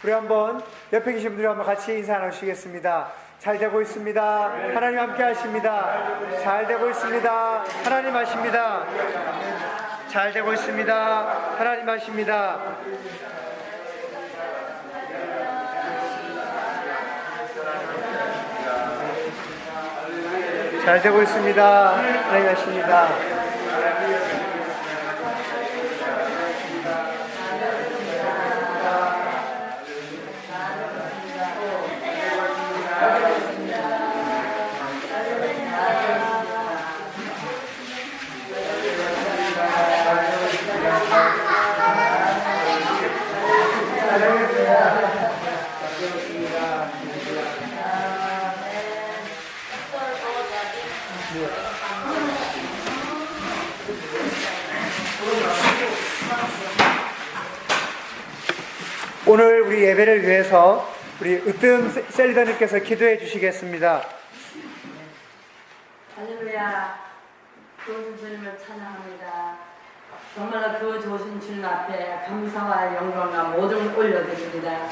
우리 한번 옆에 계신 분들 한번 같이 인사 나누시겠습니다. 잘 되고 있습니다. 하나님 함께 하십니다. 잘 되고 있습니다. 하나님 하십니다. 잘 되고 있습니다. 하나님 하십니다. 잘 되고 있습니다. 하나님 하십니다. 오늘 우리 예배를 위해서 우리 으뜸 셀리더님께서 기도해 주시겠습니다. 할렐루야. 좋으신 주님을 찬양합니다. 정말로 그 좋으신 주님 앞에 감사와 영광과 모든 걸 올려드립니다.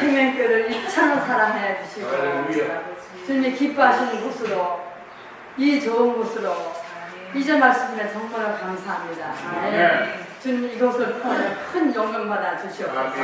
생명교를 이처럼 사랑해 주시고 주님이 기뻐하시는 곳으로, 이 좋은 곳으로 이제 말씀에 정말로 감사합니다. 주님 이곳을 통해 큰 영광 받아 주시옵소서.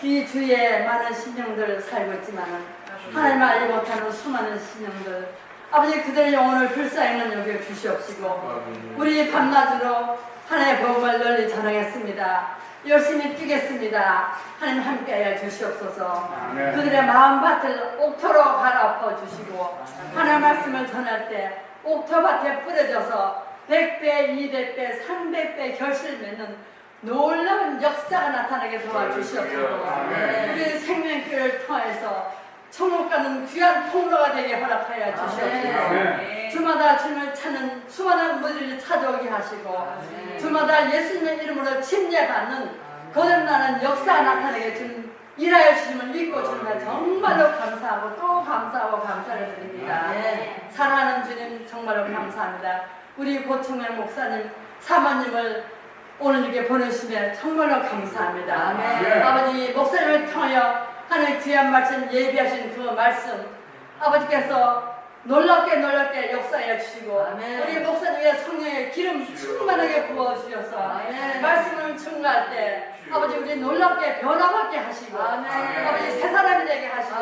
이 주에 많은 신령들 살고 있지만 하나님 알지 못하는 수많은 신령들, 아버지 그들의 영혼을 불쌍히 여겨 주시옵시고 우리 밤낮으로 하나님의 복음을 널리 전하겠습니다. 열심히 뛰겠습니다. 하나님 함께하여 주시옵소서. 그들의 마음밭을 옥토로 갈아엎어 주시고 하나님의 말씀을 전할 때 옥토밭에 뿌려져서 100배, 200배, 300배 결실 맺는 놀라운 역사가 나타나게 도와주시옵소서. 우리 생명교회를 통해서 천국 가는 귀한 통로가 되게 허락하여 주시옵소서. 주마다 주님을 찾는 수많은 무리를 찾아오게 하시고 주마다 예수님의 이름으로 침례받는 거듭나는 역사가 나타나게 주님 일하여 주님을 믿고 주님을 정말로 감사하고 또 감사하고 감사를 드립니다. 사랑하는 주님 정말로 감사합니다. 우리 고충현 목사님, 사모님을 오늘 이렇게 보내주시면 정말로 감사합니다. 아버지 목사님을 통하여 하나님의 귀한 말씀 예비하신 그 말씀 아버지께서 놀랍게 역사해 주시고 우리 목사님의 성령의 기름 충만하게 부어주셔서 말씀을 증거할 때 아버지 우리 놀랍게 변화받게 하시고 아버지 새 사람이 되게 하시고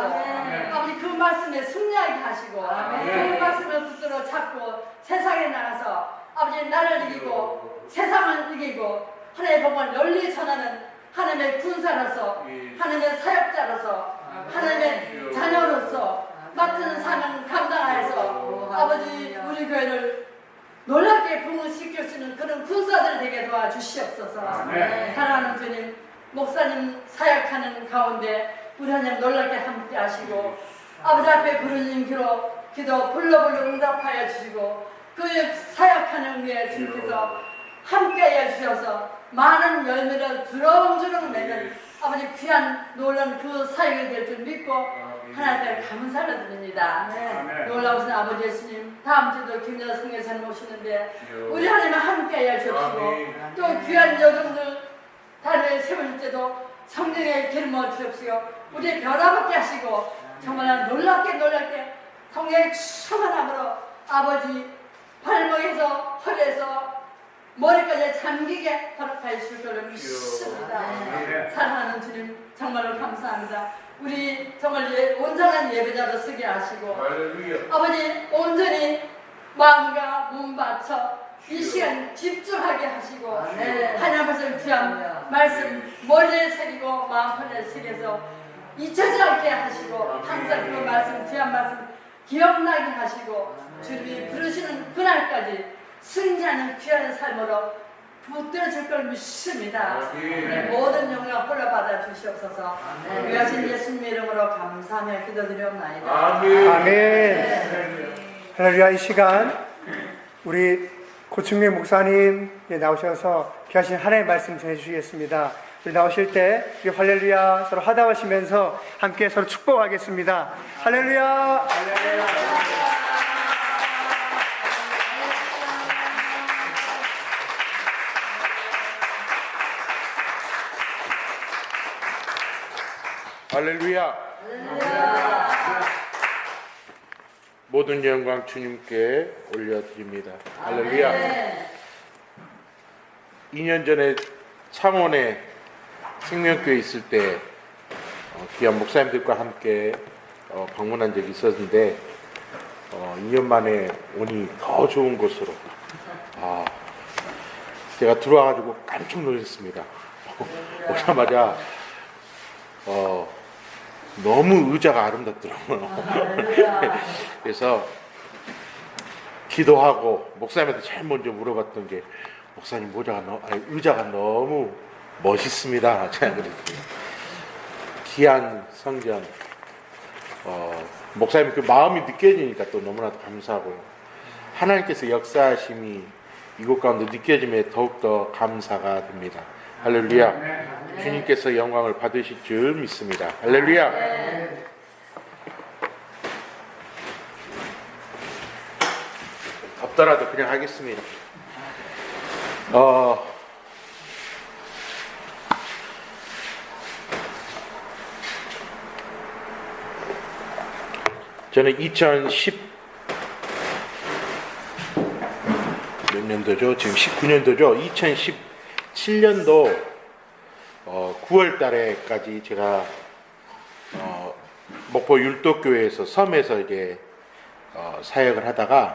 아버지 그 말씀에 승리하게 하시고 그 말씀을 붙들어 잡고 세상에 나가서 아버지 나를 이기고 세상을 이기고 하나님의 복음을 널리 전하는 하나님의 군사로서 하나님의 사역자로서 하나님의 자녀로서 맡은 사명 감당하여서 아버지 우리 교회를 놀랍게 부흥시킬 수 있는 그런 군사들 되게 도와주시옵소서. 사랑하는 주님, 목사님 사역하는 가운데 우리 하나님 놀랍게 함께 하시고 아버지 앞에 부르짖는 기도 불러불러 응답하여 주시고 그 사역하는 후에 주님께서 함께하여 주셔서 많은 열매를 주렁주렁 맺는 아버지 귀한 놀라운 그 사역이 될 줄 믿고 하나님께 감사를 드립니다. 놀라우신 아버지 예수님, 다음 주도 김여자 성교사님 오시는데 우리 하나님 함께하여 주시고 또 귀한 여종들 다리에 세우실 때도 성령의 기름을 주옵시고 우리 변화받게 하시고 정말 놀랍게 성령의 충만함으로 아버지 발목에서 허리에서 머리까지 잠기게 허락하여 주실 것을 믿습니다. 사랑하는 주님 정말로 감사합니다. 우리 정말 온전한 예배자로 쓰게 하시고 아버지 온전히 마음과 몸 바쳐 이 시간 집중하게 하시고 하나님 앞에서 귀한 말씀 머리에 새기고 마음판에 새겨서 잊혀지지 않게 하시고 항상 그 말씀 귀한 말씀 기억나게 하시고 주님이 부르시는 그날까지 승리하는 귀한 삶으로 붙들어질 걸 믿습니다. 모든 영광 홀려받아 주시옵소서. 위하신 예수님의 이름으로 감사하며 기도드리옵나이다. 아멘. 할렐루야. 이 시간 우리 고충민 목사님 나오셔서 귀하신 하나님의 말씀 전해주시겠습니다. 우리 나오실 때 우리 할렐루야 서로 하다하시면서 함께 서로 축복하겠습니다. 할렐루야. 할렐루야. 모든 영광 주님께 올려드립니다. 할렐루야. 2년 전에 창원에 생명교회 있을 때 귀한 목사님들과 함께 방문한 적이 있었는데 2년 만에 오니 더 좋은 곳으로 제가 들어와가지고 깜짝 놀랐습니다. 오자마자 너무 의자가 아름답더라고요. 그래서 기도하고 목사님한테 제일 먼저 물어봤던 게 목사님 의자가 너무 멋있습니다. 제가 그랬어요. 귀한 성전 목사님 그 마음이 느껴지니까 또 너무나도 감사하고요. 하나님께서 역사하심이 이곳 가운데 느껴짐에 더욱더 감사가 됩니다. 할렐루야. 주님께서 영광을 받으실 줄 믿습니다. 할렐루야. 덥더라도 그냥 하겠습니다. 저는 2010 몇 년도죠? 지금 19년도죠? 2017년도 9월 달에까지 제가 목포 율도교회에서 섬에서 이제 사역을 하다가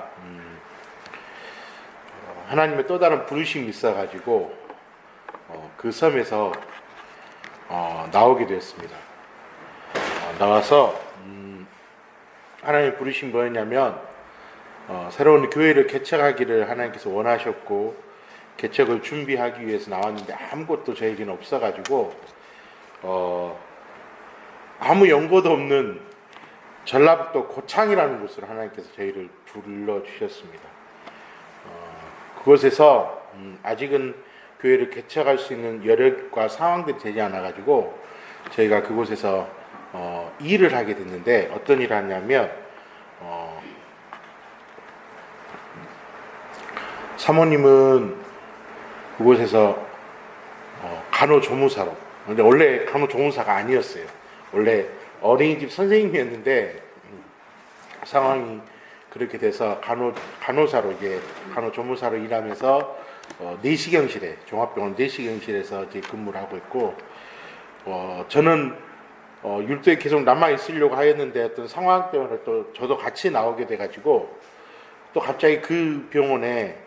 하나님의 또 다른 부르심이 있어가지고 그 섬에서 나오게 되었습니다. 나와서 하나님의 부르심이 뭐였냐면 새로운 교회를 개척하기를 하나님께서 원하셨고 개척을 준비하기 위해서 나왔는데 아무것도 저에게는 없어가지고 아무 연고도 없는 전라북도 고창이라는 곳으로 하나님께서 저희를 불러주셨습니다. 그곳에서 아직은 교회를 개척할 수 있는 여력과 상황들이 되지 않아가지고 저희가 그곳에서 일을 하게 됐는데 어떤 일을 하냐면 사모님은 그곳에서 간호조무사로, 근데 원래 간호조무사가 아니었어요. 원래 어린이집 선생님이었는데 상황이 그렇게 돼서 간호사로 이제 간호조무사로 일하면서 내시경실에 종합병원 내시경실에서 이제 근무를 하고 있고 저는 율도에 계속 남아 있으려고 하였는데 어떤 상황 때문에 또 저도 같이 나오게 돼가지고 또 갑자기 그 병원에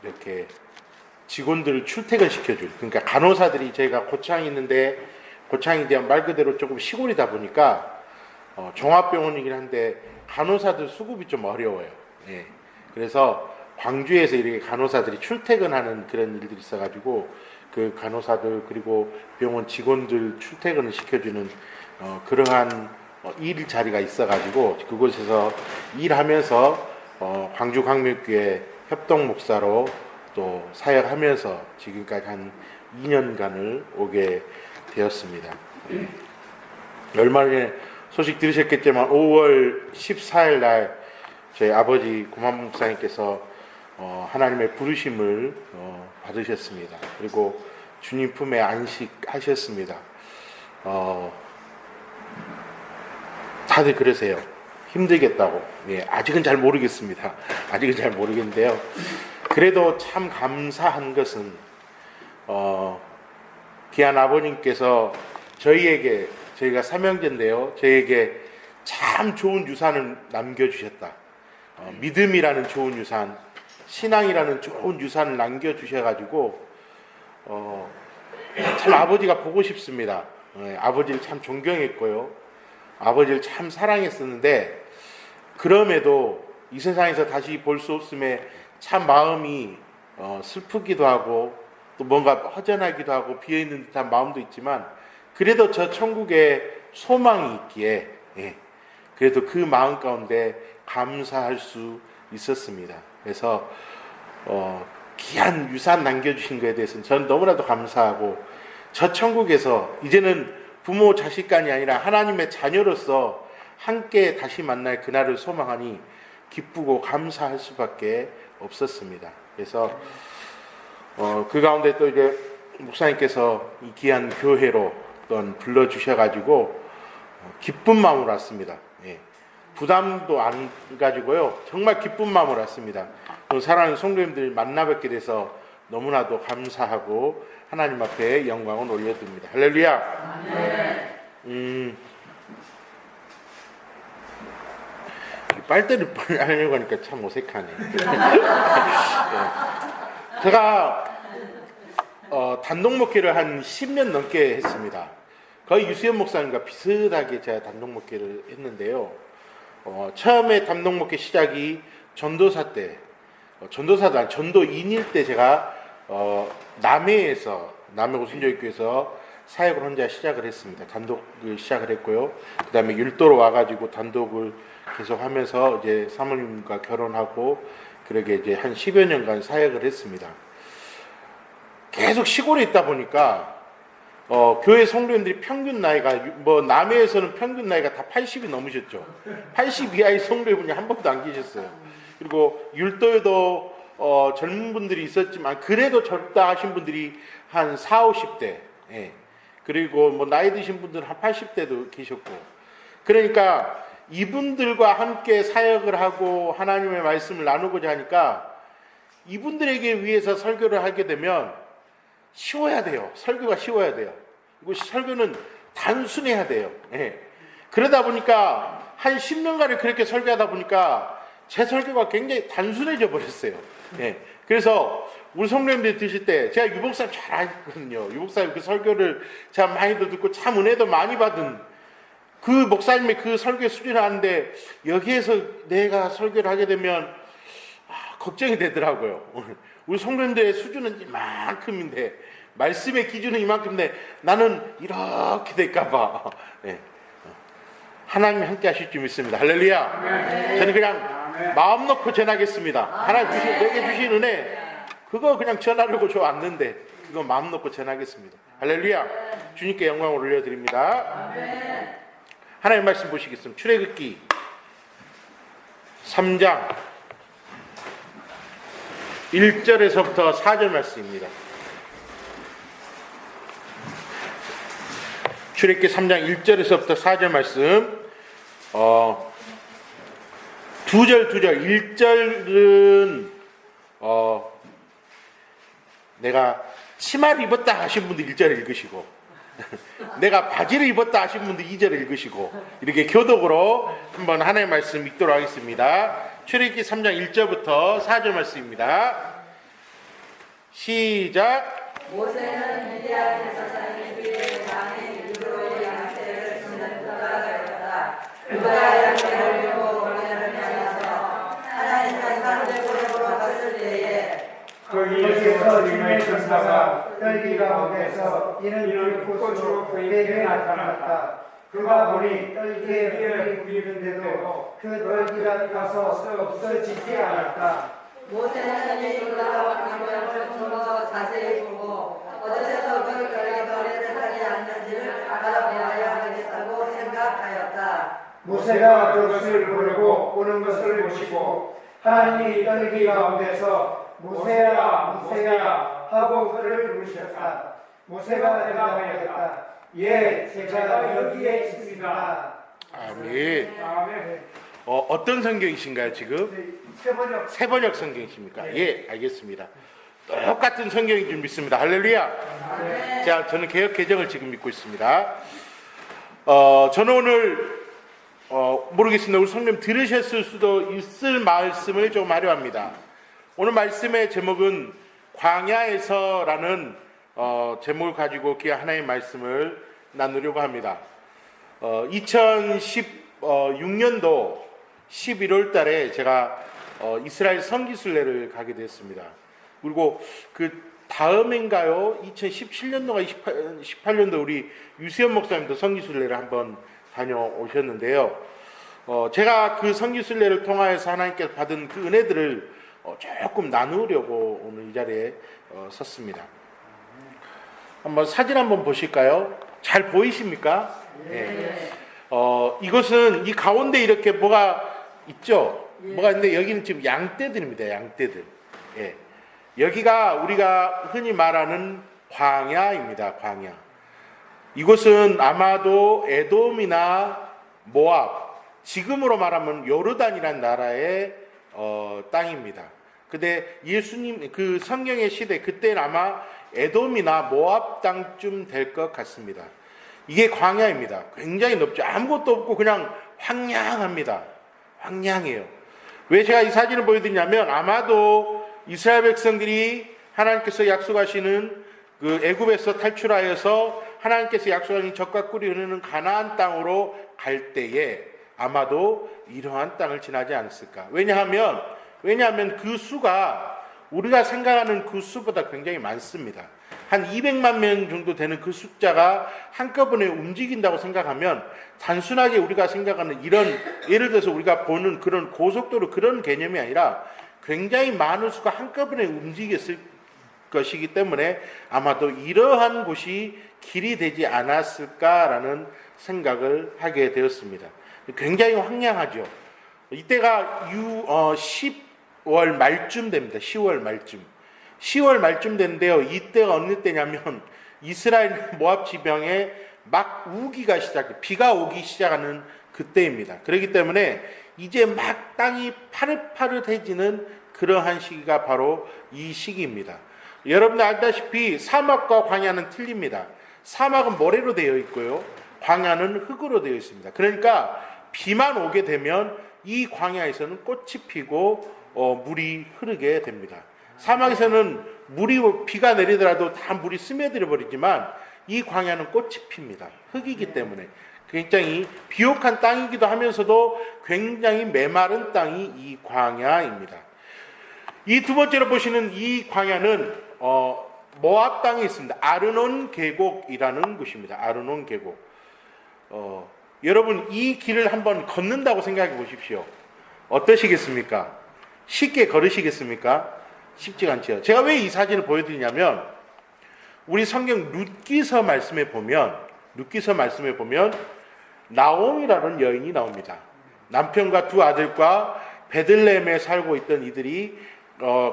이렇게 직원들을 출퇴근시켜줄, 그러니까 간호사들이 저희가 고창이 있는데 고창에 대한 말 그대로 조금 시골이다 보니까 종합병원이긴 한데 간호사들 수급이 좀 어려워요. 예. 그래서 광주에서 이렇게 간호사들이 출퇴근하는 그런 일들이 있어가지고 그 간호사들 그리고 병원 직원들 출퇴근을 시켜주는 그러한 일 자리가 있어가지고 그곳에서 일하면서 광주 광명교회 협동 목사로 또 사역하면서 지금까지 한 2년간을 오게 되었습니다. 얼마 전에 소식 들으셨겠지만 5월 14일 날 저희 아버지 고만 목사님께서 하나님의 부르심을 받으셨습니다. 그리고 주님 품에 안식하셨습니다. 다들 그러세요. 힘들겠다고. 예, 아직은 잘 모르겠습니다. 아직은 잘 모르겠는데요. 그래도 참 감사한 것은 귀한 아버님께서 저희가 삼형제인데요. 저희에게 참 좋은 유산을 남겨주셨다. 믿음이라는 좋은 유산, 신앙이라는 좋은 유산을 남겨주셔가지고 참 아버지가 보고 싶습니다. 아버지를 참 존경했고요. 아버지를 참 사랑했었는데 그럼에도 이 세상에서 다시 볼 수 없음에 참 마음이 슬프기도 하고 또 뭔가 허전하기도 하고 비어있는 듯한 마음도 있지만 그래도 저 천국에 소망이 있기에 그래도 그 마음 가운데 감사할 수 있었습니다. 그래서 귀한 유산 남겨주신 것에 대해서는 저는 너무나도 감사하고 저 천국에서 이제는 부모 자식간이 아니라 하나님의 자녀로서 함께 다시 만날 그날을 소망하니 기쁘고 감사할 수밖에 없었습니다. 그래서 그 가운데 또 이제 목사님께서 이 귀한 교회로 어떤 불러주셔가지고 기쁜 마음으로 왔습니다. 예. 부담도 안 가지고요. 정말 기쁜 마음으로 왔습니다. 사랑하는 성도님들 만나 뵙게 돼서 너무나도 감사하고 하나님 앞에 영광을 올려드립니다. 할렐루야. 빨대를 하려고 하니까 참 어색하네. 예. 제가 단독 목회를 한 10년 넘게 했습니다. 거의 유수연 목사님과 비슷하게 제가 단독 목회를 했는데요. 처음에 단독 목회 시작이 전도사 때, 전도인일 때 제가 남해에서 남해 오순절교회에서 사역을 혼자 시작을 했습니다. 단독을 시작을 했고요. 그 다음에 율도로 와가지고 단독을 계속 하면서 이제 사모님과 결혼하고 그렇게 이제 한 10여 년간 사역을 했습니다. 계속 시골에 있다 보니까 교회 성도님들이 평균 나이가 뭐 남해에서는 평균 나이가 다 80이 넘으셨죠. 80 이하의 성도분이 한 번도 안 계셨어요. 그리고 율도에도 젊은 분들이 있었지만 그래도 젊다 하신 분들이 한 40, 50대 예. 그리고 뭐 나이 드신 분들은 한 80대도 계셨고 그러니까 이분들과 함께 사역을 하고 하나님의 말씀을 나누고자 하니까 이분들에게 위해서 설교를 하게 되면 쉬워야 돼요. 설교가 쉬워야 돼요. 그리고 설교는 단순해야 돼요. 예. 그러다 보니까 한 10년간을 그렇게 설교하다 보니까 제 설교가 굉장히 단순해져 버렸어요. 예. 그래서 우리 성도님들이 드실 때 제가 유목사님 잘 알거든요. 유목사님 그 설교를 참 많이도 듣고 참 은혜도 많이 받은 그 목사님의 그 설교의 수준을 아는데 여기에서 내가 설교를 하게 되면 걱정이 되더라고요. 우리 성도님들의 수준은 이만큼인데 말씀의 기준은 이만큼인데 나는 이렇게 될까봐 네. 하나님이 함께 하실 줄 믿습니다. 할렐루야. 네. 저는 그냥 마음 놓고 전하겠습니다. 하나님 내게 주신 은혜 그거 그냥 전하려고 저 왔는데 그거 마음 놓고 전하겠습니다. 할렐루야. 주님께 영광을 올려드립니다. 하나님 말씀 보시겠습니다. 출애굽기 3장 1절에서부터 4절 말씀입니다. 출애굽기 3장 1절에서부터 4절 말씀 두 절 1절은 내가 치마를 입었다 하신 분들 1절 읽으시고 내가 바지를 입었다 하신 분들 2절 읽으시고 이렇게 교독으로 한번 하나님의 말씀 읽도록 하겠습니다. 출애굽기 3장 1절부터 4절 말씀입니다. 시작. 모세는 미디안에서 자기 뒤에 장인 이브로의 양떼를 치는 그가 되었다. 그가 양떼를 이고 고개를 향해서 하나님의 산대고로 갔을 때에 거기에서 주님의 천사가 떨기 가운데서 이는 불꽃으로 그에게 나타났다. 그가 보니 떨기에 불이 있는데도 그 떨기가 타서 없어지지 않았다. 모세는 이 놀라운 광경을 좀 더 자세히 보고 어째서 그 별이 거리를 하지 않는지를 알아보아야 하겠다고 생각하였다. 모세가 그것을 보려고 오는 것을 보시고 하나님이 떨기 가운데서 모세야 모세야 하고 그를 부르셨다. 모세가 대답하였다. 예, 제가 여기에 있습니다. 아멘. 어떤 성경이신가요 지금? 세번역 성경이십니까? 예, 알겠습니다. 똑같은 성경인 줄 믿습니다. 할렐루야. 자, 저는 개역 개정을 지금 믿고 있습니다. 저는 오늘 모르겠습니다. 우리 성님 들으셨을 수도 있을 말씀을 좀 하려 합니다. 오늘 말씀의 제목은 광야에서라는 제목을 가지고 하나님의 말씀을 나누려고 합니다. 2016년도 11월 달에 제가 이스라엘 선기순례를 가게 됐습니다. 그리고 그 다음인가요? 2017년도가 18년도 우리 유수연 목사님도 선기순례를 한번 다녀오셨는데요. 제가 그 선기순례를 통하여서 하나님께서 받은 그 은혜들을 조금 나누려고 오늘 이 자리에 섰습니다. 한번 사진 한번 보실까요? 잘 보이십니까? 네. 이것은 이 가운데 이렇게 뭐가 있죠? 뭐가 있는데 여기는 지금 양떼들입니다. 양떼들. 예. 여기가 우리가 흔히 말하는 광야입니다. 광야. 이곳은 아마도 에돔이나 모압, 지금으로 말하면 요르단이라는 나라의 땅입니다. 근데 예수님 그 성경의 시대 그때는 아마 에돔이나 모압 땅쯤 될 것 같습니다. 이게 광야입니다. 굉장히 넓죠. 아무것도 없고 그냥 황량합니다. 황량해요. 왜 제가 이 사진을 보여드리냐면 아마도 이스라엘 백성들이 하나님께서 약속하시는 그 애굽에서 탈출하여서 하나님께서 약속하신 젖과 꿀이 흐르는 가나안 땅으로 갈 때에 아마도 이러한 땅을 지나지 않았을까. 왜냐하면 그 수가 우리가 생각하는 그 수보다 굉장히 많습니다. 한 200만 명 정도 되는 그 숫자가 한꺼번에 움직인다고 생각하면 단순하게 우리가 생각하는 이런 예를 들어서 우리가 보는 그런 고속도로 그런 개념이 아니라 굉장히 많은 수가 한꺼번에 움직였을 것이기 때문에 아마도 이러한 곳이 길이 되지 않았을까라는 생각을 하게 되었습니다. 굉장히 황량하죠. 이때가 10월 말쯤 됩니다. 10월 말쯤 되는데요. 이때가 어느 때냐면 이스라엘 모압 지방에 막 우기가 비가 오기 시작하는 그때입니다. 그렇기 때문에 이제 막 땅이 파릇파릇해지는 그러한 시기가 바로 이 시기입니다. 여러분들 알다시피 사막과 광야는 틀립니다. 사막은 모래로 되어 있고요. 광야는 흙으로 되어 있습니다. 그러니까 비만 오게 되면 이 광야에서는 꽃이 피고 물이 흐르게 됩니다. 사막에서는 비가 내리더라도 다 물이 스며들어 버리지만 이 광야는 꽃이 핍니다. 흙이기 때문에 굉장히 비옥한 땅이기도 하면서도 굉장히 메마른 땅이 이 광야입니다. 이 두 번째로 보시는 이 광야는 모압 땅에 있습니다. 아르논 계곡이라는 곳입니다. 아르논 계곡. 여러분 이 길을 한번 걷는다고 생각해 보십시오. 어떠시겠습니까? 쉽게 걸으시겠습니까? 쉽지가 않죠. 제가 왜 이 사진을 보여드리냐면 우리 성경 룻기서 말씀에 보면 나옴이라는 여인이 나옵니다. 남편과 두 아들과 베들레헴에 살고 있던 이들이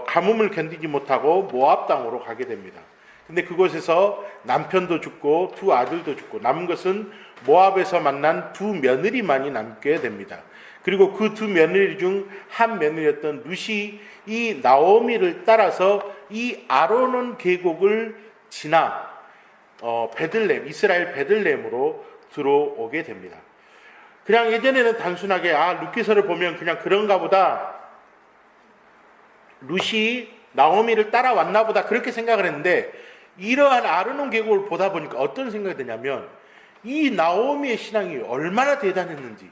가뭄을 견디지 못하고 모압 땅으로 가게 됩니다. 근데 그곳에서 남편도 죽고 두 아들도 죽고 남은 것은 모압에서 만난 두 며느리만이 남게 됩니다. 그리고 그 두 며느리 중 한 며느리였던 룻이 이 나오미를 따라서 이 아르논 계곡을 지나 이스라엘 베들레헴으로 들어오게 됩니다. 그냥 예전에는 단순하게 룻기서를 보면 그냥 그런가 보다, 룻이 나오미를 따라왔나 보다 그렇게 생각을 했는데 이러한 아르논 계곡을 보다 보니까 어떤 생각이 드냐면 이 나오미의 신앙이 얼마나 대단했는지,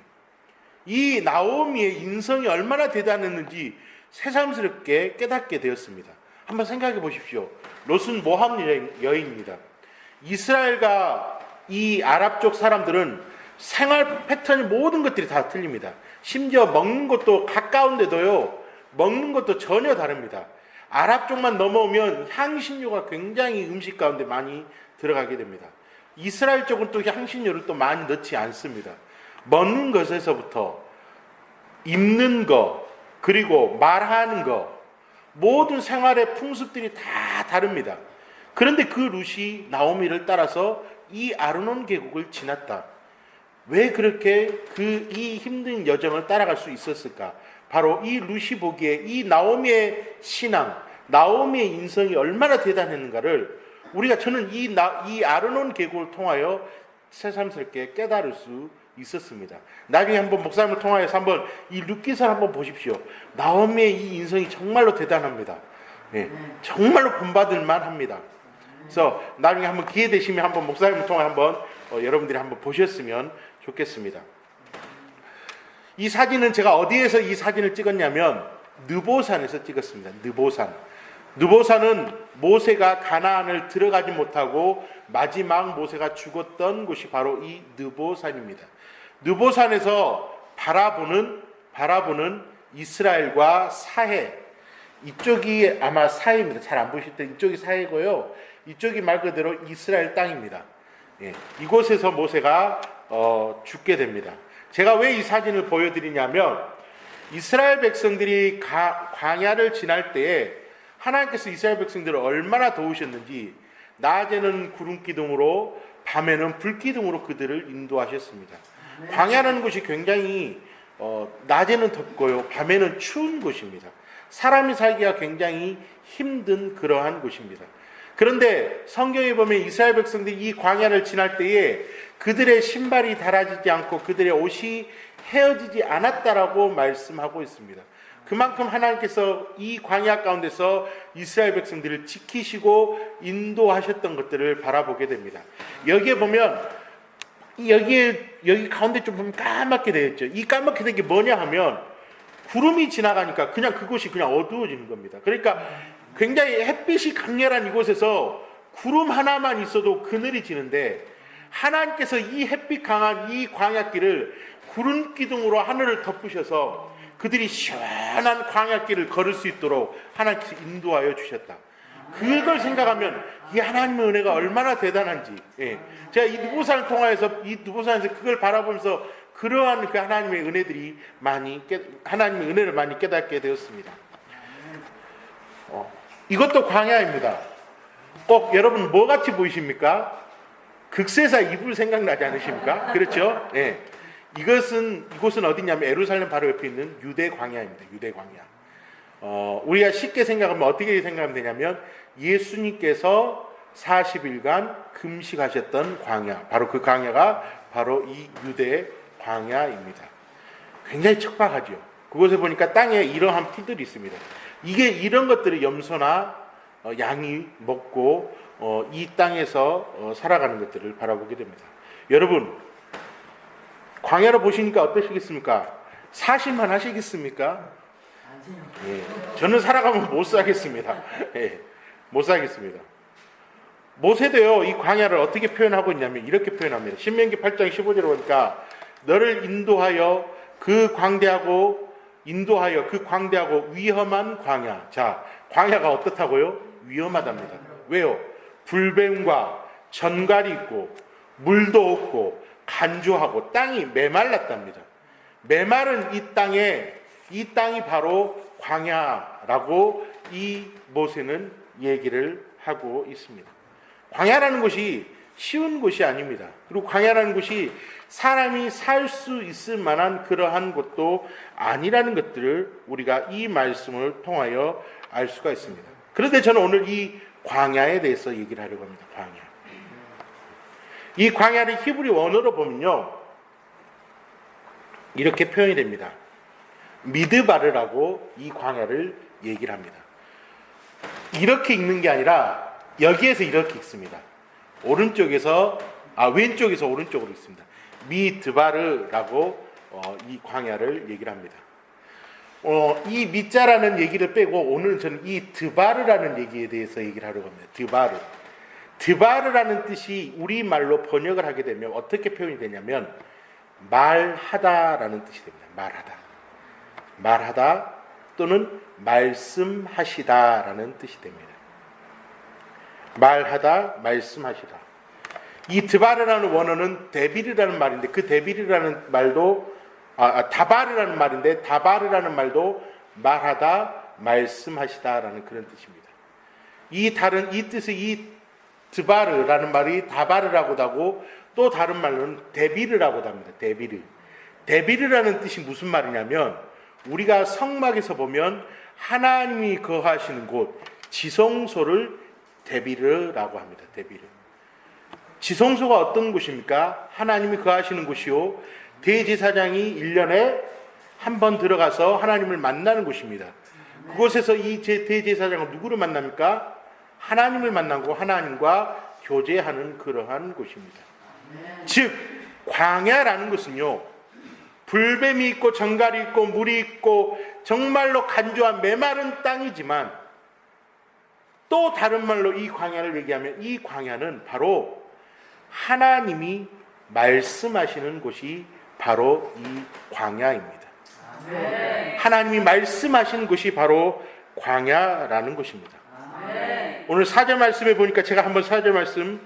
이 나오미의 인성이 얼마나 대단했는지 새삼스럽게 깨닫게 되었습니다. 한번 생각해 보십시오. 롯은 모압 여인입니다. 이스라엘과 이 아랍 쪽 사람들은 생활 패턴이 모든 것들이 다 틀립니다. 심지어 먹는 것도 가까운데도요, 먹는 것도 전혀 다릅니다. 아랍 쪽만 넘어오면 향신료가 굉장히 음식 가운데 많이 들어가게 됩니다. 이스라엘 쪽은 또 향신료를 또 많이 넣지 않습니다. 먹는 것에서부터 입는 것, 그리고 말하는 것, 모든 생활의 풍습들이 다 다릅니다. 그런데 그 룻이 나오미를 따라서 이 아르논 계곡을 지났다. 왜 그렇게 이 힘든 여정을 따라갈 수 있었을까? 바로 이 룻이 보기에 이 나오미의 신앙, 나오미의 인성이 얼마나 대단했는가를 저는 이 아르논 계곡을 통하여 새삼스럽게 깨달을 수 있었습니다. 나중에 한번 목사님을 통하여서 한번 이 룻기서를 한번 보십시오. 나오미의 이 인성이 정말로 대단합니다. 네, 정말로 본받을 만합니다. 그래서 나중에 한번 기회 되시면 한번 목사님을 통해 한번 여러분들이 한번 보셨으면 좋겠습니다. 이 사진은 제가 어디에서 이 사진을 찍었냐면 느보산에서 찍었습니다. 느보산은 모세가 가나안을 들어가지 못하고 마지막 모세가 죽었던 곳이 바로 이 느보산입니다. 느보산에서 바라보는 이스라엘과 사해, 이쪽이 아마 사해입니다. 잘 안 보실 때 이쪽이 사해고요. 이쪽이 말 그대로 이스라엘 땅입니다. 예, 이곳에서 모세가 죽게 됩니다. 제가 왜 이 사진을 보여드리냐면 이스라엘 백성들이 광야를 지날 때에 하나님께서 이스라엘 백성들을 얼마나 도우셨는지, 낮에는 구름 기둥으로 밤에는 불기둥으로 그들을 인도하셨습니다. 광야라는 곳이 굉장히 낮에는 덥고요, 밤에는 추운 곳입니다. 사람이 살기가 굉장히 힘든 그러한 곳입니다. 그런데 성경에 보면 이스라엘 백성들이 이 광야를 지날 때에 그들의 신발이 닳아지지 않고 그들의 옷이 헤어지지 않았다라고 말씀하고 있습니다. 그만큼 하나님께서 이 광야 가운데서 이스라엘 백성들을 지키시고 인도하셨던 것들을 바라보게 됩니다. 여기에 보면 여기 가운데 좀 보면 까맣게 되어 있죠. 이 까맣게 된 게 뭐냐 하면 구름이 지나가니까 그냥 그곳이 그냥 어두워지는 겁니다. 그러니까 굉장히 햇빛이 강렬한 이곳에서 구름 하나만 있어도 그늘이 지는데, 하나님께서 이 햇빛 강한 이 광야길을 구름 기둥으로 하늘을 덮으셔서 그들이 시원한 광야길을 걸을 수 있도록 하나님께서 인도하여 주셨다. 그걸 생각하면 이 하나님의 은혜가 얼마나 대단한지, 제가 이 느보산을 통하여서 이 느보산에서 그걸 바라보면서 그러한 그 하나님의 은혜들이 하나님의 은혜를 많이 깨닫게 되었습니다. 이것도 광야입니다. 꼭 여러분 뭐 같이 보이십니까? 극세사 이불 생각나지 않으십니까? 그렇죠? 예. 이곳은 어디냐면 예루살렘 바로 옆에 있는 유대 광야입니다. 유대 광야. 우리가 쉽게 생각하면 어떻게 생각하면 되냐면 예수님께서 40일간 금식하셨던 광야, 바로 그 광야가 바로 이 유대 광야입니다. 굉장히 척박하죠. 그곳에 보니까 땅에 이러한 풀들이 있습니다. 이런 것들을 염소나 양이 먹고 이 땅에서 살아가는 것들을 바라보게 됩니다. 여러분, 광야를 보시니까 어떠시겠습니까? 사실만 하시겠습니까? 예, 저는 살아가면 못 살겠습니다. 예, 못 살겠습니다. 모세도요, 이 광야를 어떻게 표현하고 있냐면 이렇게 표현합니다. 신명기 8장 15절에 보니까 너를 인도하여 그 광대하고 위험한 광야. 자, 광야가 어떻다고요? 위험하답니다. 왜요? 불뱀과 전갈이 있고 물도 없고 간주하고 땅이 메말랐답니다. 메마른 이 땅이 바로 광야라고 이 모세는 얘기를 하고 있습니다. 광야라는 곳이 쉬운 곳이 아닙니다. 그리고 광야라는 곳이 사람이 살 수 있을 만한 그러한 곳도 아니라는 것들을 우리가 이 말씀을 통하여 알 수가 있습니다. 그런데 저는 오늘 이 광야에 대해서 얘기를 하려고 합니다. 광야. 이 광야를 히브리 원어로 보면요, 이렇게 표현이 됩니다. 미드바르라고 이 광야를 얘기를 합니다. 이렇게 읽는 게 아니라 여기에서 이렇게 읽습니다. 왼쪽에서 오른쪽으로 있습니다. 미드바르라고 이 광야를 얘기를 합니다. 이 미자라는 얘기를 빼고 오늘 저는 이 드바르라는 얘기에 대해서 얘기를 하려고 합니다. 드바르라는 뜻이 우리말로 번역을 하게 되면 어떻게 표현이 되냐면 말하다라는 뜻이 됩니다. 말하다 또는 말씀하시다라는 뜻이 됩니다. 말하다, 말씀하시다. 이 드바르라는 원어는 데빌이라는 말인데 그 데빌이라는 말도 다바르라는 말인데 다바르라는 말도 말하다, 말씀하시다라는 그런 뜻입니다. 이 뜻의 이 드바르라는 말이 다바르라고도 하고 또 다른 말로는 데비르라고도 합니다. 데비르라는 뜻이 무슨 말이냐면 우리가 성막에서 보면 하나님이 거하시는 곳 지성소를 데비르라고 합니다. 데비르. 지성소가 어떤 곳입니까? 하나님이 거하시는 곳이요, 대제사장이 1년에 한 번 들어가서 하나님을 만나는 곳입니다. 그곳에서 이 대제사장은 누구를 만납니까? 하나님을 만나고 하나님과 교제하는 그러한 곳입니다. 즉 광야라는 것은요, 불뱀이 있고 정갈이 있고 물이 있고 정말로 간조한 메마른 땅이지만 또 다른 말로 이 광야를 얘기하면 이 광야는 바로 하나님이 말씀하시는 곳이 바로 이 광야입니다. 하나님이 말씀하시는 곳이 바로 광야라는 곳입니다. 오늘 4절 말씀에 보니까 제가 한번 4절 말씀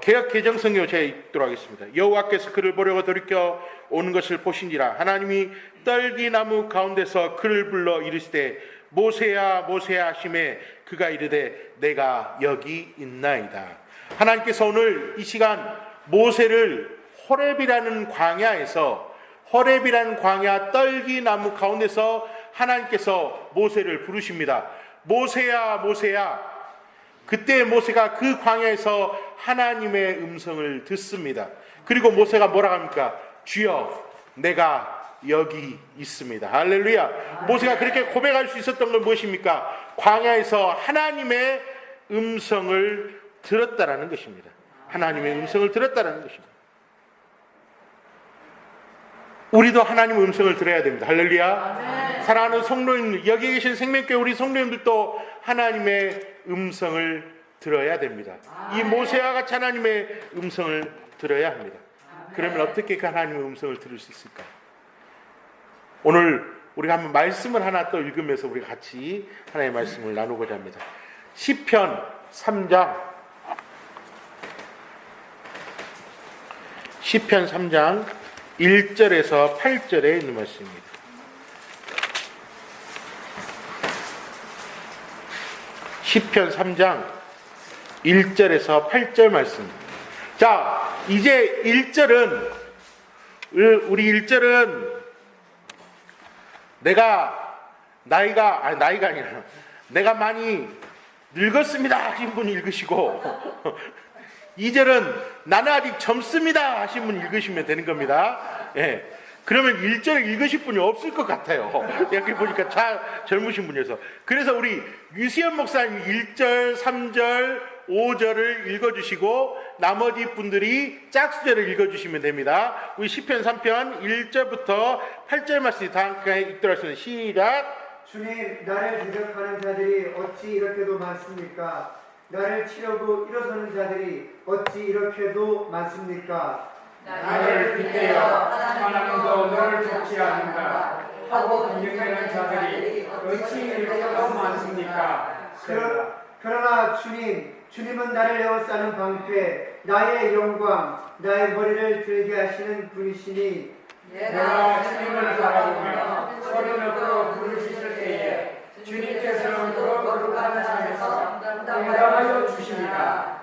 개역 개정성경 제가 읽도록 하겠습니다. 여호와께서 그를 보려고 돌이켜 오는 것을 보신지라 하나님이 떨기나무 가운데서 그를 불러 이르시되 모세야 모세야 하시매 그가 이르되 내가 여기 있나이다. 하나님께서 오늘 이 시간 모세를 호렙이라는 광야 떨기나무 가운데서 하나님께서 모세를 부르십니다. 모세야, 모세야. 그때 모세가 그 광야에서 하나님의 음성을 듣습니다. 그리고 모세가 뭐라고 합니까? 주여, 내가 여기 있습니다. 할렐루야. 모세가 그렇게 고백할 수 있었던 건 무엇입니까? 광야에서 하나님의 음성을 들었다라는 것입니다. 하나님의 음성을 들었다라는 것입니다. 우리도 하나님의 음성을 들어야 됩니다. 할렐루야. 사랑하는 성도님, 여기 계신 생명교회 우리 성도님들도 하나님의 음성을 들어야 됩니다. 이 모세와 같이 하나님의 음성을 들어야 합니다. 그러면 어떻게 그 하나님의 음성을 들을 수 있을까요? 오늘 우리가 한번 말씀을 하나 또 읽으면서 우리 같이 하나님의 말씀을 나누고자 합니다. 시편 3장 1절에서 8절에 있는 말씀입니다. 시편 3장 1절에서 8절 말씀. 자, 이제 1절은 우리 1절은 나이가 아니라 내가 많이 늙었습니다 하신 분 읽으시고 2절은 나는 아직 젊습니다 하신 분 읽으시면 되는 겁니다. 예. 그러면 1절을 읽으실 분이 없을 것 같아요. 여기 보니까 젊으신 분이어서. 그래서 우리 유시연 목사님 1절, 3절, 5절을 읽어주시고 나머지 분들이 짝수절을 읽어주시면 됩니다. 우리 시편 3편 1절부터 8절 말씀이 다 함께 읽도록 하겠습니다. 시작. 주님, 나를 대적하는 자들이 어찌 이렇게도 많습니까? 나를 치려고 일어서는 자들이 어찌 이렇게도 많습니까? 나를 빗대어 하나님도 너를 돕지 않는다 하고 공격하는 자들이 어찌 이렇게도 많습니까? 그러나 주님은 나를 에워싸는 방패, 나의 영광, 나의 머리를 들게 하시는 분이시니 내가 주님을 바라보며 소리 높여 부르실 때에 주님께서는 그 거룩한 산에서 응답하여 주십니다.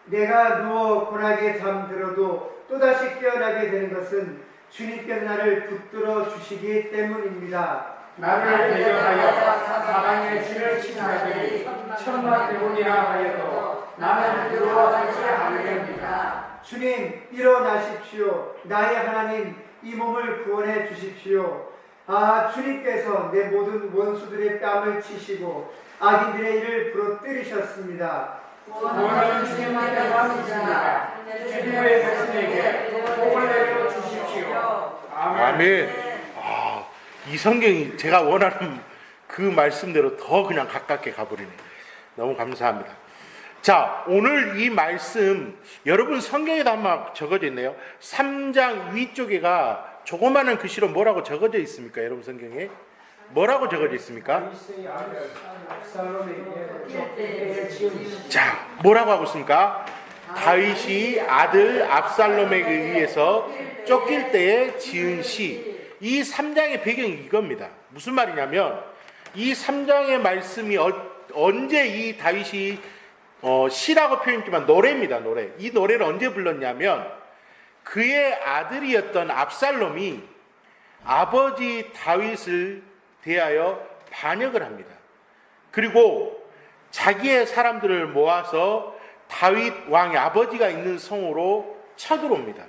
내가 누워 고나게 잠들어도 또다시 깨어나게 되는 것은 주님께서 나를 붙들어 주시기 때문입니다. 나를 대적하여 사방에 진을 친 자들이 천만대군이라 하여도 나는 두려워하지 않으렵니다. 주님, 일어나십시오. 나의 하나님, 이 몸을 구원해 주십시오. 주님께서 내 모든 원수들의 뺨을 치시고 악인들의 일을 부러뜨리셨습니다. 구원은 주님께만 있습니다. 주님의 백성에게 복을 내려 주십시오. 아멘. 이 성경이 제가 원하는 그 말씀대로 더 그냥 가깝게 가버리네요. 너무 감사합니다. 자, 오늘 이 말씀 여러분 성경에도 아마 적어져 있네요. 3장 위쪽에가 조그마한 글씨로 뭐라고 적어져 있습니까? 여러분 성경에 뭐라고 적어져 있습니까? 자, 뭐라고 하고 있습니까? 다윗이 아들 압살롬에게 의해서 쫓길 때에 지은 시. 이 3장의 배경이 이겁니다. 무슨 말이냐면 이 3장의 말씀이 언제 이 다윗이 시라고 표현했지만 노래입니다. 노래. 이 노래를 언제 불렀냐면 그의 아들이었던 압살롬이 아버지 다윗을 대하여 반역을 합니다. 그리고 자기의 사람들을 모아서 다윗 왕의 아버지가 있는 성으로 쳐들어옵니다.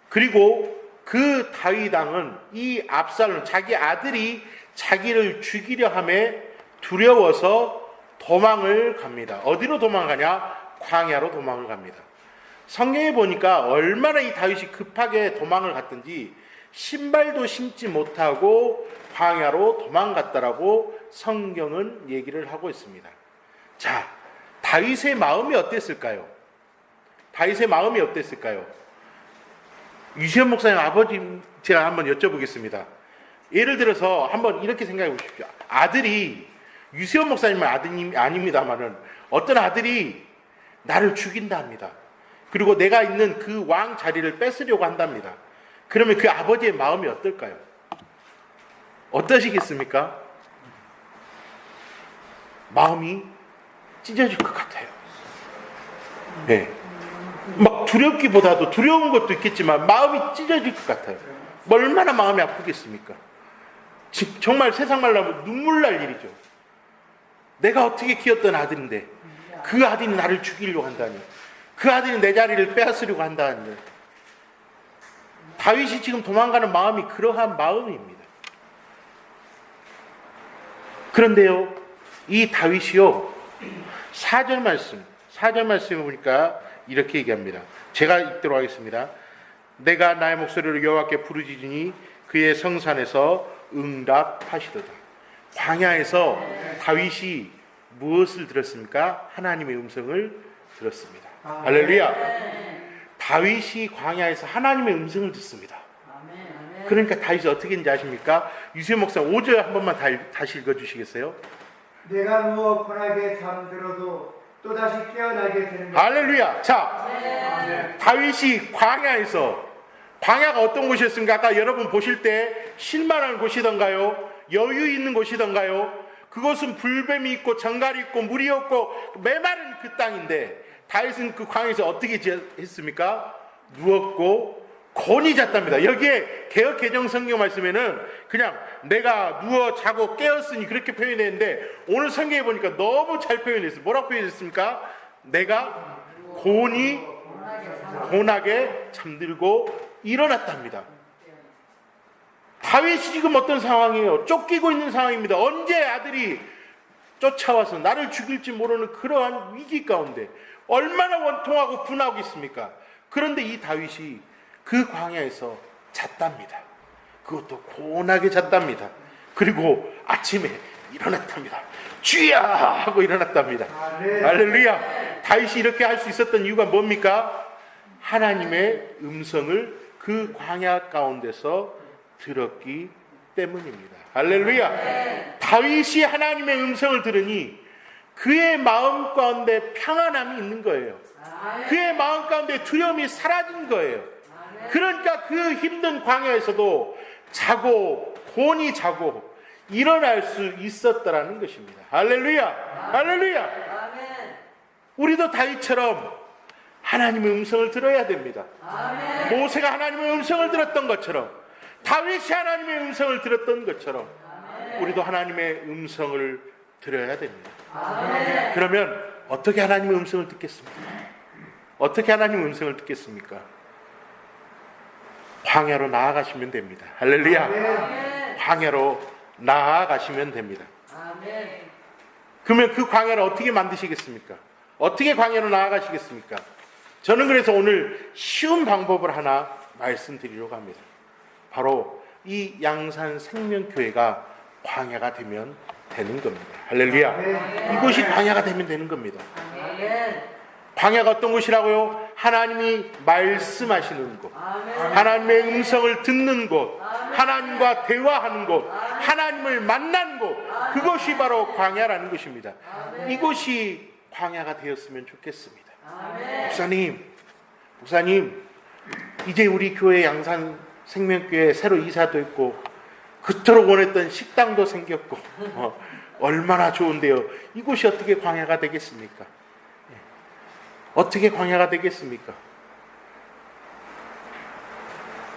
그리고 그 다윗 왕은 이 압살롬, 자기 아들이 자기를 죽이려 함에 두려워서 도망을 갑니다. 어디로 도망가냐? 광야로 도망을 갑니다. 성경에 보니까 얼마나 이 다윗이 급하게 도망을 갔든지 신발도 신지 못하고 광야로 도망갔다라고 성경은 얘기를 하고 있습니다. 자, 다윗의 마음이 어땠을까요? 다윗의 마음이 어땠을까요? 유시연 목사님 아버지 제가 한번 여쭤보겠습니다. 예를 들어서 한번 이렇게 생각해 보십시오. 아들이 유시연 목사님은 아드님 아닙니다만은 어떤 아들이 나를 죽인다 합니다. 그리고 내가 있는 그 왕 자리를 뺏으려고 한답니다. 그러면 그 아버지의 마음이 어떨까요? 어떠시겠습니까? 마음이 찢어질 것 같아요. 네. 막 두렵기보다도 두려운 것도 있겠지만 마음이 찢어질 것 같아요. 얼마나 마음이 아프겠습니까? 정말 세상 말로 하면 눈물 날 일이죠. 내가 어떻게 키웠던 아들인데 그 아들이 나를 죽이려고 한다니, 그 아들이 내 자리를 빼앗으려고 한다니. 다윗이 지금 도망가는 마음이 그러한 마음입니다. 그런데요, 이 다윗이요, 4절 말씀에 보니까 이렇게 얘기합니다. 제가 읽도록 하겠습니다. 내가 나의 목소리로 여호와께 부르짖으니 그의 성산에서 응답하시도다. 광야에서 다윗이 무엇을 들었습니까? 하나님의 음성을 들었습니다. 할렐루야. 다윗이 광야에서 하나님의 음성을 듣습니다. 그러니까 다윗이 어떻게 했는지 아십니까? 유수현 목사 5절 한 번만 다시 읽어주시겠어요? 내가 누워 편하게 잠들어도 또다시 깨어나게 되는 것. 할렐루야. 자, 다윗이 광야가 어떤 곳이었습니까? 아까 여러분 보실 때 실만한 곳이던가요? 여유 있는 곳이던가요? 그곳은 불뱀이 있고 정갈이 있고 물이 없고 메마른 그 땅인데 다윗은 그 광야에서 어떻게 했습니까? 누웠고 곤히 잤답니다. 여기에 개역 개정 성경 말씀에는 그냥 내가 누워 자고 깨었으니 그렇게 표현했는데 오늘 성경에 보니까 너무 잘 표현했어요. 뭐라고 표현했습니까? 내가 곤하게 잠들고 일어났답니다. 다윗이 지금 어떤 상황이에요? 쫓기고 있는 상황입니다. 언제 아들이 쫓아와서 나를 죽일지 모르는 그러한 위기 가운데 얼마나 원통하고 분하고 있습니까? 그런데 이 다윗이 그 광야에서 잤답니다. 그것도 곤하게 잤답니다. 그리고 아침에 일어났답니다. 주야! 하고 일어났답니다. 할렐루야. 다윗이 이렇게 할 수 있었던 이유가 뭡니까? 하나님의 음성을 그 광야 가운데서 들었기 때문입니다. 할렐루야. 다윗이 하나님의 음성을 들으니 그의 마음 가운데 평안함이 있는 거예요. 그의 마음 가운데 두려움이 사라진 거예요. 그러니까 그 힘든 광야에서도 곤히 자고 일어날 수 있었다라는 것입니다. 할렐루야. 할렐루야. 우리도 다윗처럼 하나님의 음성을 들어야 됩니다. 모세가 하나님의 음성을 들었던 것처럼, 다윗이 하나님의 음성을 들었던 것처럼 우리도 하나님의 음성을 들어야 됩니다. 그러면 어떻게 하나님의 음성을 듣겠습니까? 어떻게 하나님의 음성을 듣겠습니까? 광야로 나아가시면 됩니다. 할렐루야. 광야로 나아가시면 됩니다. 그러면 그 광야를 어떻게 만드시겠습니까? 어떻게 광야로 나아가시겠습니까? 저는 그래서 오늘 쉬운 방법을 하나 말씀드리려고 합니다. 바로 이 양산 생명교회가 광야가 되면 되는 겁니다. 할렐루야. 이곳이 광야가 되면 되는 겁니다. 광야가 어떤 곳이라고요? 하나님이 말씀하시는 곳, 하나님의 음성을 듣는 곳, 하나님과 대화하는 곳, 하나님을 만난 곳, 그것이 바로 광야라는 것입니다. 이곳이 광야가 되었으면 좋겠습니다. 목사님, 이제 우리 교회 양산 생명교회 새로 이사도 했고 그토록 원했던 식당도 생겼고 얼마나 좋은데요. 이곳이 어떻게 광야가 되겠습니까? 어떻게 광야가 되겠습니까?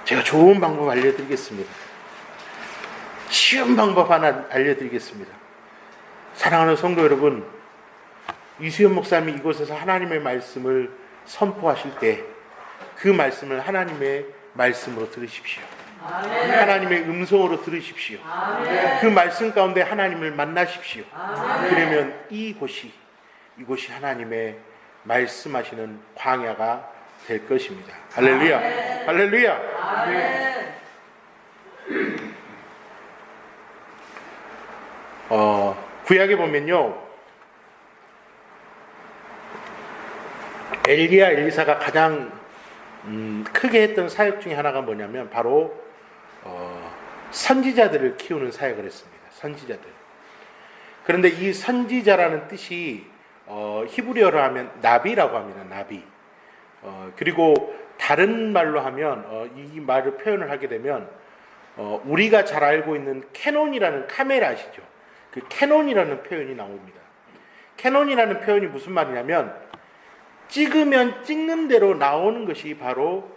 제가 좋은 방법 알려드리겠습니다. 쉬운 방법 하나 알려드리겠습니다. 사랑하는 성도 여러분, 이수연 목사님이 이곳에서 하나님의 말씀을 선포하실 때 그 말씀을 하나님의 말씀으로 들으십시오. 하나님의 음성으로 들으십시오. 그 말씀 가운데 하나님을 만나십시오. 그러면 이곳이 하나님의 말씀하시는 광야가 될 것입니다. 할렐루야. 할렐루야. 구약에 보면요, 엘리야 엘리사가 가장 크게 했던 사역 중에 하나가 뭐냐면 바로 선지자들을 키우는 사역을 했습니다. 선지자들. 그런데 이 선지자라는 뜻이 히브리어로 하면 나비라고 합니다. 나비. 그리고 다른 말로 하면 이 말을 표현을 하게 되면 우리가 잘 알고 있는 캐논이라는 카메라 아시죠? 그 캐논이라는 표현이 나옵니다. 캐논이라는 표현이 무슨 말이냐면 찍으면 찍는 대로 나오는 것이 바로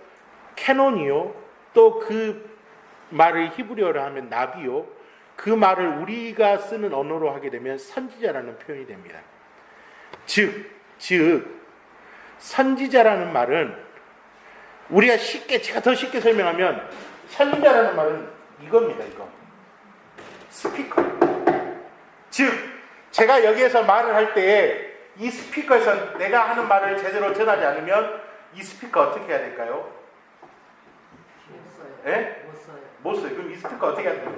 캐논이요. 또 그 말을 히브리어로 하면 나비요. 그 말을 우리가 쓰는 언어로 하게 되면 선지자라는 표현이 됩니다. 즉 선지자라는 말은 우리가 제가 더 쉽게 설명하면 선지자라는 말은 이겁니다. 이거 스피커. 즉 제가 여기에서 말을 할 때에 이 스피커에서 내가 하는 말을 제대로 전하지 않으면 이 스피커 어떻게 해야 될까요? 못 써요. 그럼 이 스피커 어떻게 해야 돼요?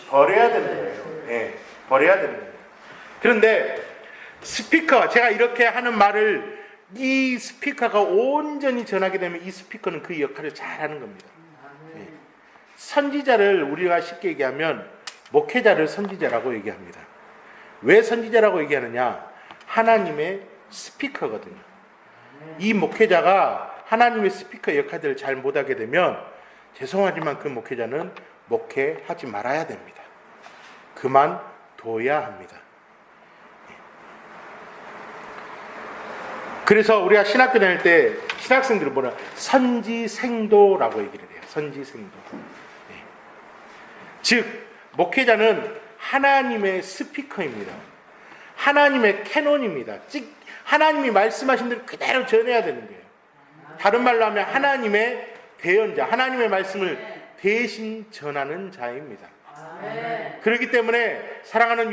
버려야 되는 거예요. 버려야 되는 거예요. 그런데 스피커, 제가 이렇게 하는 말을 이 스피커가 온전히 전하게 되면 이 스피커는 그 역할을 잘 하는 겁니다. 선지자를 우리가 쉽게 얘기하면 목회자를 선지자라고 얘기합니다. 왜 선지자라고 얘기하느냐? 하나님의 스피커거든요. 이 목회자가 하나님의 스피커 역할들을 잘 못하게 되면 죄송하지만 그 목회자는 목회하지 말아야 됩니다. 그만둬야 합니다. 그래서 우리가 신학교 다닐 때 신학생들을 뭐라 선지생도라고 얘기를 해요. 선지생도. 즉 목회자는 하나님의 스피커입니다. 하나님의 캐논입니다. 즉 하나님이 말씀하신 대로 그대로 전해야 되는 거예요. 다른 말로 하면 하나님의 대언자, 하나님의 말씀을 대신 전하는 자입니다. 그렇기 때문에 사랑하는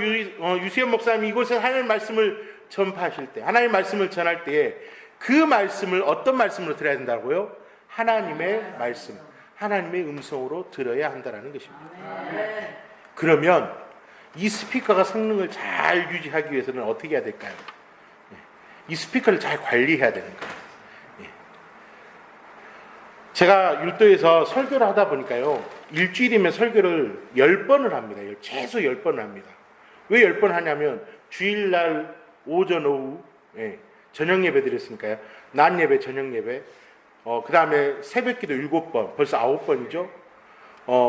유시연 목사님이 이곳에서 하나님의 말씀을 전파하실 때, 하나님의 말씀을 전할 때에 그 말씀을 어떤 말씀으로 들어야 된다고요? 하나님의 말씀, 하나님의 음성으로 들어야 한다는 것입니다. 그러면 이 스피커가 성능을 잘 유지하기 위해서는 어떻게 해야 될까요? 이 스피커를 잘 관리해야 되는 거예요. 제가 율도에서 설교를 하다 보니까요, 일주일이면 설교를 10번을 합니다. 최소 10번을 합니다. 왜 10번 하냐면 주일날 오전 오후 저녁 예배 드렸으니까요. 낮 예배, 저녁 예배, 그 다음에 새벽기도 7번, 벌써 9번이죠.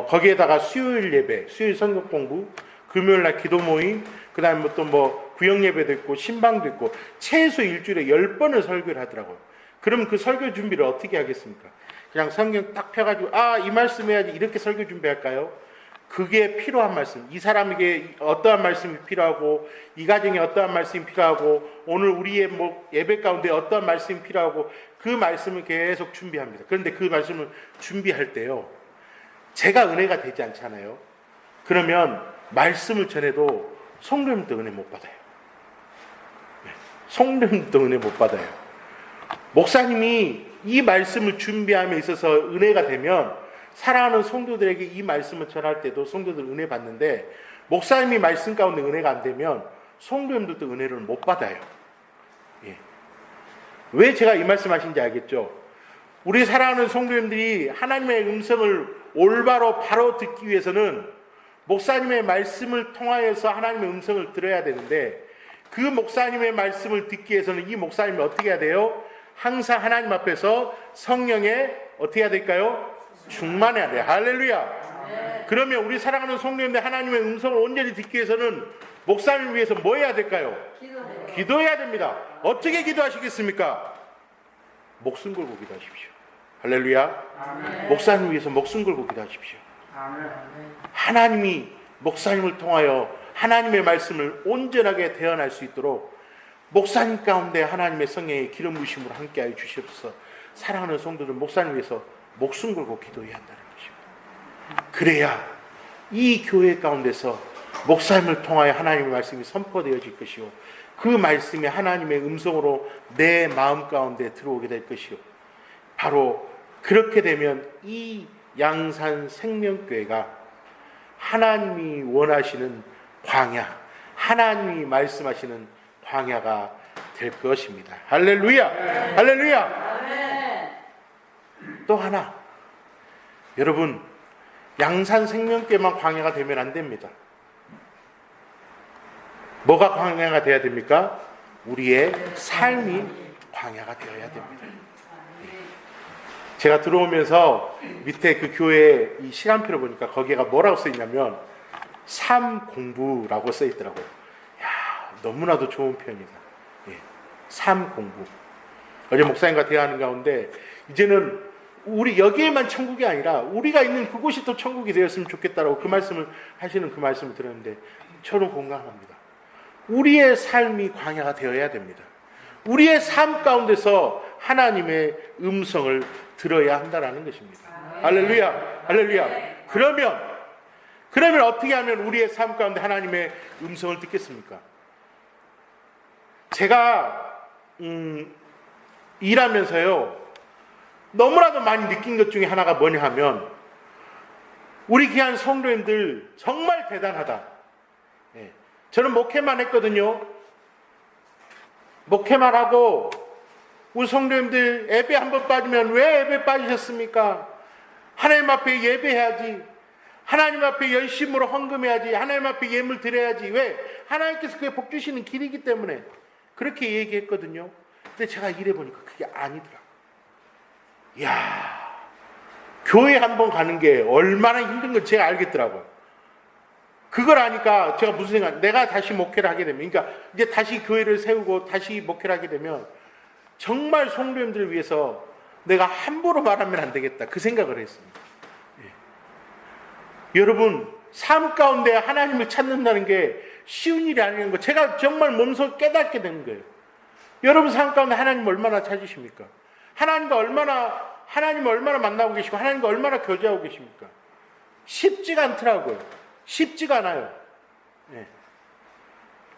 거기에다가 수요일 예배, 수요일 성경 공부, 금요일날 기도 모임, 그 다음에 또 구역 예배도 있고 신방도 있고 최소 일주일에 10번을 설교를 하더라고요. 그럼 그 설교 준비를 어떻게 하겠습니까? 그냥 성경 딱 펴가지고 이 말씀 해야지 이렇게 설교 준비할까요? 그게 필요한 말씀, 이 사람에게 어떠한 말씀이 필요하고 이 가정에 어떠한 말씀이 필요하고 오늘 우리의 예배 가운데 어떠한 말씀이 필요하고 그 말씀을 계속 준비합니다. 그런데 그 말씀을 준비할 때요, 제가 은혜가 되지 않잖아요. 그러면 말씀을 전해도 성도님도 은혜 못 받아요. 성도님도 은혜 못 받아요. 목사님이 이 말씀을 준비함에 있어서 은혜가 되면 사랑하는 성도들에게 이 말씀을 전할 때도 성도들 은혜 받는데, 목사님이 말씀 가운데 은혜가 안 되면 성도님들도 은혜를 못 받아요. 왜 제가 이 말씀 하신지 알겠죠? 우리 사랑하는 성도님들이 하나님의 음성을 올바로 바로 듣기 위해서는 목사님의 말씀을 통하여서 하나님의 음성을 들어야 되는데, 그 목사님의 말씀을 듣기 위해서는 이 목사님이 어떻게 해야 돼요? 항상 하나님 앞에서 성령에 어떻게 해야 될까요? 충만해야 돼요. 할렐루야. 그러면 우리 사랑하는 성도님들 하나님의 음성을 온전히 듣기 위해서는 목사님을 위해서 뭐 해야 될까요? 기도해야 됩니다. 어떻게 기도하시겠습니까? 목숨 걸고 기도하십시오. 할렐루야. 목사님을 위해서 목숨 걸고 기도하십시오. 하나님이 목사님을 통하여 하나님의 말씀을 온전하게 대언할 수 있도록 목사님 가운데 하나님의 성령의 기름 부으심으로 함께하여 주시옵소서. 사랑하는 성도들, 목사님 위해서 목숨 걸고 기도해야 한다는 것입니다. 그래야 이 교회 가운데서 목사님을 통하여 하나님의 말씀이 선포되어질 것이요, 그 말씀이 하나님의 음성으로 내 마음 가운데 들어오게 될 것이요, 바로 그렇게 되면 이 양산 생명교회가 하나님이 원하시는 광야, 하나님이 말씀하시는 광야가 될 것입니다. 할렐루야. 할렐루야. 또 하나, 여러분, 양산 생명교회만 광야가 되면 안 됩니다. 뭐가 광야가 되어야 됩니까? 우리의 삶이 광야가 되어야 됩니다. 제가 들어오면서 밑에 그 교회 이 시간표를 보니까 거기가 뭐라고 써 있냐면 삶 공부라고 써 있더라고요. 야, 너무나도 좋은 표현이다. 삶 공부. 어제 목사님과 대화하는 가운데 이제는 우리 여기에만 천국이 아니라 우리가 있는 그곳이 또 천국이 되었으면 좋겠다라고 그 말씀을 하시는 그 말씀을 들었는데 저는 공감합니다. 우리의 삶이 광야가 되어야 됩니다. 우리의 삶 가운데서 하나님의 음성을 들어야 한다라는 것입니다. 할렐루야, 할렐루야. 그러면 어떻게 하면 우리의 삶 가운데 하나님의 음성을 듣겠습니까? 제가 일하면서요 너무나도 많이 느낀 것 중에 하나가 뭐냐 하면 우리 귀한 성도님들 정말 대단하다. 저는 목회만 했거든요. 목회만 하고 우리 성도님들 예배 한번 빠지면 왜 예배 빠지셨습니까? 하나님 앞에 예배해야지. 하나님 앞에 열심으로 헌금해야지. 하나님 앞에 예물 드려야지. 왜? 하나님께서 그게 복 주시는 길이기 때문에 그렇게 얘기했거든요. 근데 제가 일해보니까 그게 아니더라고요. 이야, 교회 한번 가는 게 얼마나 힘든 건 제가 알겠더라고요. 그걸 아니까 제가 무슨 생각, 내가 다시 목회를 하게 되면, 그러니까 이제 다시 교회를 세우고 다시 목회를 하게 되면 정말 성도님들을 위해서 내가 함부로 말하면 안 되겠다. 그 생각을 했습니다. 여러분, 삶 가운데 하나님을 찾는다는 게 쉬운 일이 아닌 거 제가 정말 몸소 깨닫게 된 거예요. 여러분 삶 가운데 하나님 얼마나 찾으십니까? 하나님을 얼마나 만나고 계시고 하나님과 얼마나 교제하고 계십니까? 쉽지가 않더라고요. 쉽지가 않아요.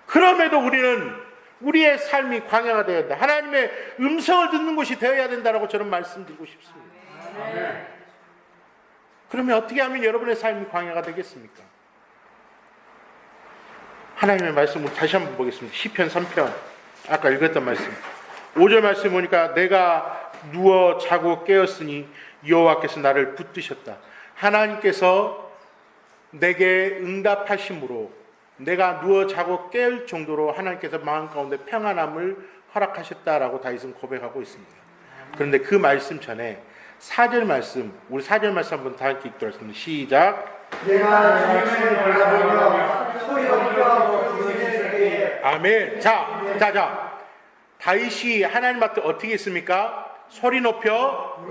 그럼에도 우리는 우리의 삶이 광야가 되어야 된다. 하나님의 음성을 듣는 곳이 되어야 된다라고 저는 말씀드리고 싶습니다. 그러면 어떻게 하면 여러분의 삶이 광야가 되겠습니까? 하나님의 말씀을 다시 한번 보겠습니다. 시편 3편 아까 읽었던 말씀 5절 말씀 보니까 내가 누워 자고 깨었으니 여호와께서 나를 붙드셨다. 하나님께서 내게 응답하심으로 내가 누워 자고 깨을 정도로 하나님께서 마음 가운데 평안함을 허락하셨다라고 다윗은 고백하고 있습니다. 그런데 그 말씀 전에 4절 말씀, 우리 4절 말씀 한번 다 함께 읽도록 하겠습니다. 시작. 내가 주님을 바라보며 소리 높여 부르짖을 때에 아멘. 자. 다윗이 하나님 앞에 어떻게 했습니까? 소리 높여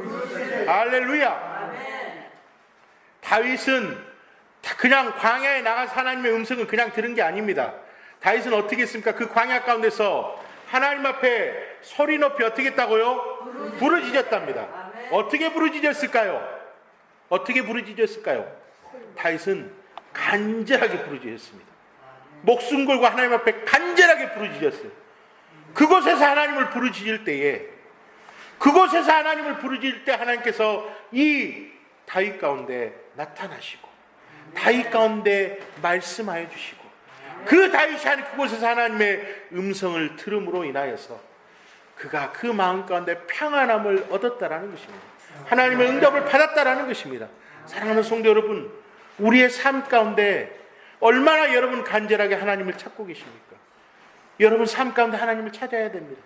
할렐루야. 다윗은 그냥 광야에 나가서 하나님의 음성을 그냥 들은 게 아닙니다. 다윗은 어떻게 했습니까? 그 광야 가운데서 하나님 앞에 소리 높이 어떻게 했다고요? 부르짖었답니다. 어떻게 부르짖었을까요? 다윗은 간절하게 부르짖었습니다. 목숨 걸고 하나님 앞에 간절하게 부르짖었어요. 그곳에서 하나님을 부르짖을 때에 하나님께서 이 다윗 가운데 나타나시고 다윗 가운데 말씀하여 주시고 그 다윗이 그곳에서 하나님의 음성을 들음으로 인하여서 그가 그 마음 가운데 평안함을 얻었다라는 것입니다. 하나님의 응답을 받았다라는 것입니다. 사랑하는 성도 여러분, 우리의 삶 가운데 얼마나 여러분 간절하게 하나님을 찾고 계십니까? 여러분 삶 가운데 하나님을 찾아야 됩니다.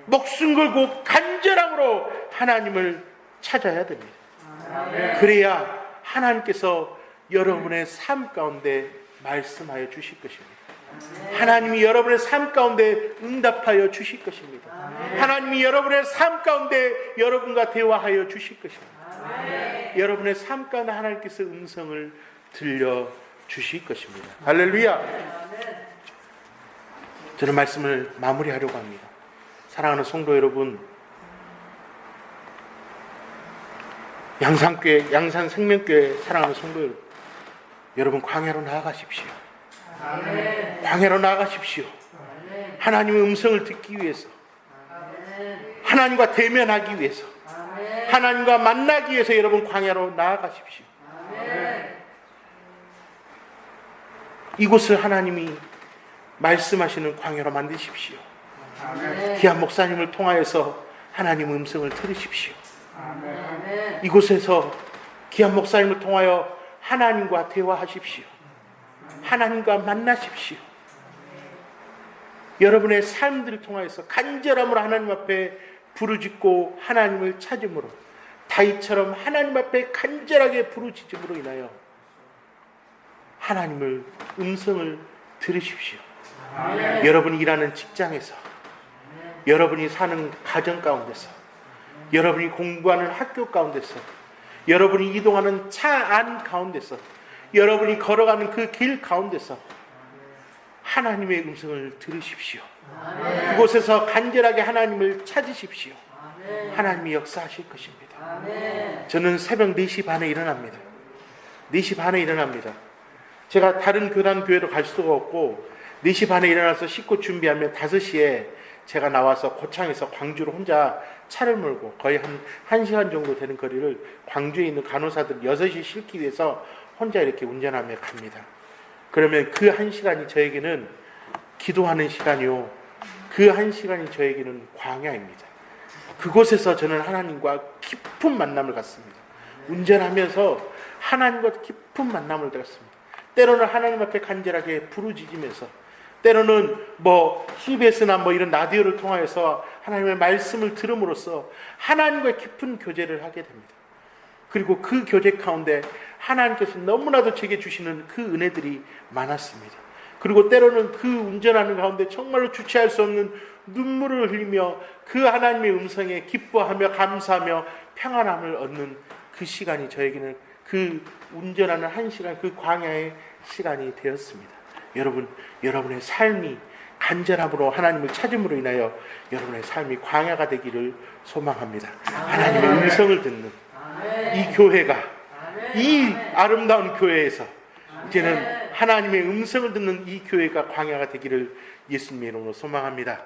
목숨 걸고 간절함으로 하나님을 찾아야 됩니다. 그래야 하나님께서 여러분의 삶 가운데 말씀하여 주실 것입니다. 하나님이 여러분의 삶 가운데 응답하여 주실 것입니다. 하나님이 여러분의 삶 가운데 여러분과 대화하여 주실 것입니다. 여러분의 삶 가운데 하나님께서 음성을 들려 주실 것입니다. 할렐루야. 저는 말씀을 마무리하려고 합니다. 사랑하는 성도 여러분, 양산 생명교회 사랑하는 성도 여러분, 광야로 나아가십시오. 광야로 나아가십시오. 하나님의 음성을 듣기 위해서, 하나님과 대면하기 위해서, 하나님과 만나기 위해서 여러분 광야로 나아가십시오. 이곳을 하나님이 말씀하시는 광야로 만드십시오. 귀한 목사님을 통하여서 하나님 음성을 들으십시오. 이곳에서 귀한 목사님을 통하여 하나님과 대화하십시오. 하나님과 만나십시오. 여러분의 삶들을 통하여서 간절함으로 하나님 앞에 부르짖고 하나님을 찾음으로 다윗처럼 하나님 앞에 간절하게 부르짖음으로 인하여 하나님을 음성을 들으십시오. 여러분 일하는 직장에서, 여러분이 사는 가정 가운데서, 여러분이 공부하는 학교 가운데서, 여러분이 이동하는 차 안 가운데서, 여러분이 걸어가는 그 길 가운데서 하나님의 음성을 들으십시오. 그곳에서 간절하게 하나님을 찾으십시오. 하나님이 역사하실 것입니다. 저는 새벽 4시 반에 일어납니다. 4시 반에 일어납니다. 제가 다른 교회로 갈 수가 없고 4시 반에 일어나서 씻고 준비하면 5시에 제가 나와서 고창에서 광주로 혼자 차를 몰고 거의 한 1시간 정도 되는 거리를 광주에 있는 간호사들 6시 싣기 위해서 혼자 이렇게 운전하며 갑니다. 그러면 그 1시간이 저에게는 기도하는 시간이요, 그 1시간이 저에게는 광야입니다. 그곳에서 저는 하나님과 깊은 만남을 갖습니다. 운전하면서 하나님과 깊은 만남을 갖습니다. 때로는 하나님 앞에 간절하게 부르짖으면서, 때로는 CBS나 이런 라디오를 통하여서 하나님의 말씀을 들음으로써 하나님과 깊은 교제를 하게 됩니다. 그리고 그 교제 가운데 하나님께서 너무나도 제게 주시는 그 은혜들이 많았습니다. 그리고 때로는 그 운전하는 가운데 정말로 주체할 수 없는 눈물을 흘리며 그 하나님의 음성에 기뻐하며 감사하며 평안함을 얻는 그 시간이 저에게는 그 운전하는 1시간, 그 광야의 시간이 되었습니다. 여러분, 여러분의 삶이 간절함으로 하나님을 찾음으로 인하여 여러분의 삶이 광야가 되기를 소망합니다. 하나님의 음성을 듣는 이 교회가, 이 아름다운 교회에서 이제는 하나님의 음성을 듣는 이 교회가 광야가 되기를 예수님의 이름으로 소망합니다.